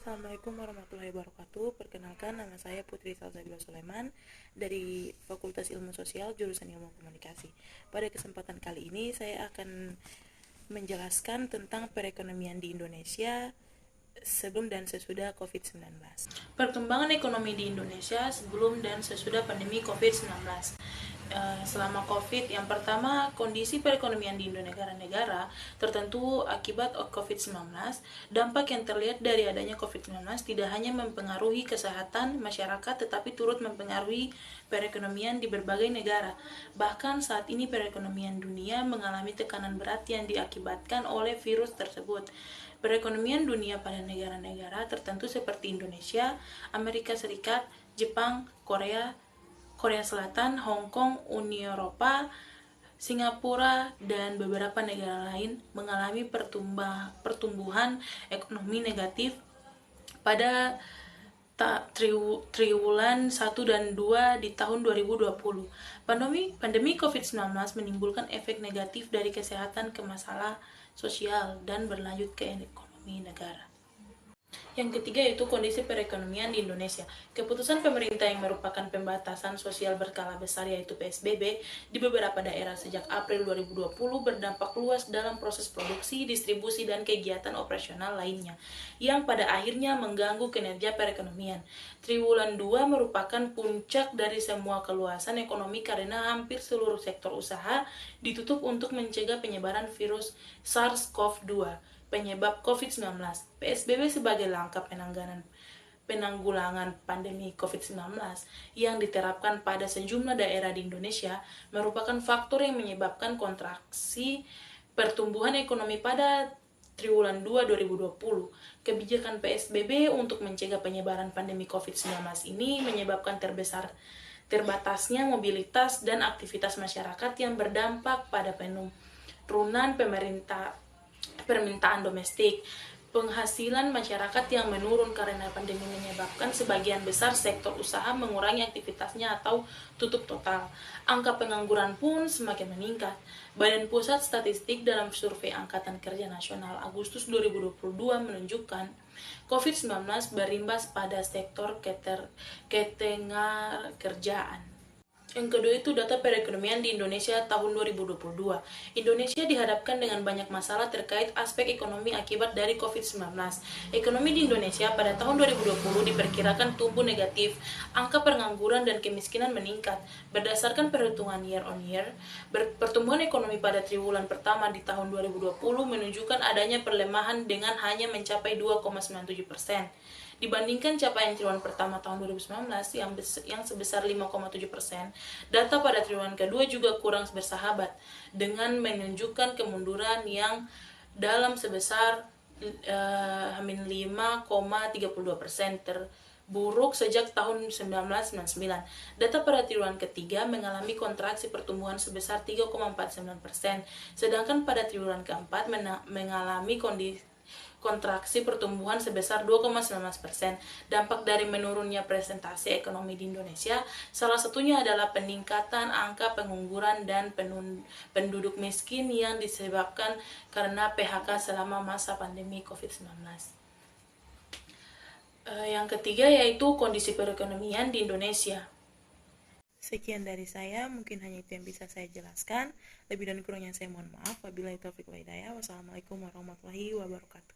Assalamualaikum warahmatullahi wabarakatuh. Perkenalkan, nama saya Putri Salsabila Sulaiman dari Fakultas Ilmu Sosial jurusan Ilmu Komunikasi. Pada kesempatan kali ini saya akan menjelaskan tentang perekonomian di Indonesia sebelum dan sesudah COVID-19. Perkembangan ekonomi di Indonesia sebelum dan sesudah pandemi COVID-19. Selama COVID, yang pertama, kondisi perekonomian di negara-negara tertentu akibat COVID-19. Dampak yang terlihat dari adanya COVID-19 tidak hanya mempengaruhi kesehatan masyarakat, tetapi turut mempengaruhi perekonomian di berbagai negara. Bahkan saat ini perekonomian dunia mengalami tekanan berat yang diakibatkan oleh virus tersebut. Perekonomian dunia pada negara-negara tertentu seperti Indonesia, Amerika Serikat, Jepang, Korea Selatan, Hong Kong, Uni Eropa, Singapura, dan beberapa negara lain mengalami pertumbuhan ekonomi negatif pada triwulan 1 dan 2 di tahun 2020. Pandemi COVID-19 menimbulkan efek negatif dari kesehatan ke masalah sosial dan berlanjut ke ekonomi negara. Yang ketiga yaitu kondisi perekonomian di Indonesia. Keputusan pemerintah yang merupakan pembatasan sosial berskala besar yaitu PSBB di beberapa daerah sejak April 2020 berdampak luas dalam proses produksi, distribusi, dan kegiatan operasional lainnya, yang pada akhirnya mengganggu kinerja perekonomian. Triwulan 2 merupakan puncak dari semua keluasan ekonomi karena hampir seluruh sektor usaha ditutup untuk mencegah penyebaran virus SARS-CoV-2. Penyebab COVID-19. PSBB sebagai langkah penanggulangan pandemi COVID-19 yang diterapkan pada sejumlah daerah di Indonesia merupakan faktor yang menyebabkan kontraksi pertumbuhan ekonomi pada triwulan 2 2020. Kebijakan PSBB untuk mencegah penyebaran pandemi COVID-19 ini menyebabkan terbatasnya mobilitas dan aktivitas masyarakat yang berdampak pada penurunan permintaan domestik. Penghasilan masyarakat yang menurun karena pandemi menyebabkan sebagian besar sektor usaha mengurangi aktivitasnya atau tutup total. Angka pengangguran pun semakin meningkat. Badan Pusat Statistik dalam survei Angkatan Kerja Nasional Agustus 2022 menunjukkan COVID-19 berimbas pada sektor ketenagakerjaan. Yang kedua itu data perekonomian di Indonesia tahun 2022. Indonesia dihadapkan dengan banyak masalah terkait aspek ekonomi akibat dari COVID-19. Ekonomi di Indonesia pada tahun 2020 diperkirakan tumbuh negatif. Angka pengangguran dan kemiskinan meningkat. Berdasarkan perhitungan year on year, pertumbuhan ekonomi pada triwulan pertama di tahun 2020 menunjukkan adanya perlemahan dengan hanya mencapai 2,97%. Dibandingkan capaian triwulan pertama tahun 2019 yang sebesar 5,7%, data pada triwulan kedua juga kurang bersahabat dengan menunjukkan kemunduran yang dalam sebesar 5,32%, terburuk sejak tahun 1999. Data pada triwulan ketiga mengalami kontraksi pertumbuhan sebesar 3,49%, sedangkan pada triwulan keempat mengalami kontraksi pertumbuhan sebesar 2,19%. Dampak dari menurunnya presentasi ekonomi di Indonesia salah satunya adalah peningkatan angka pengangguran dan penduduk miskin yang disebabkan karena PHK selama masa pandemi COVID-19. Yang ketiga yaitu kondisi perekonomian di Indonesia. Sekian dari saya, mungkin hanya itu yang bisa saya jelaskan. Lebih dan kurangnya saya mohon maaf. Wabillahi taufiq wal hidayah. Wassalamualaikum warahmatullahi wabarakatuh.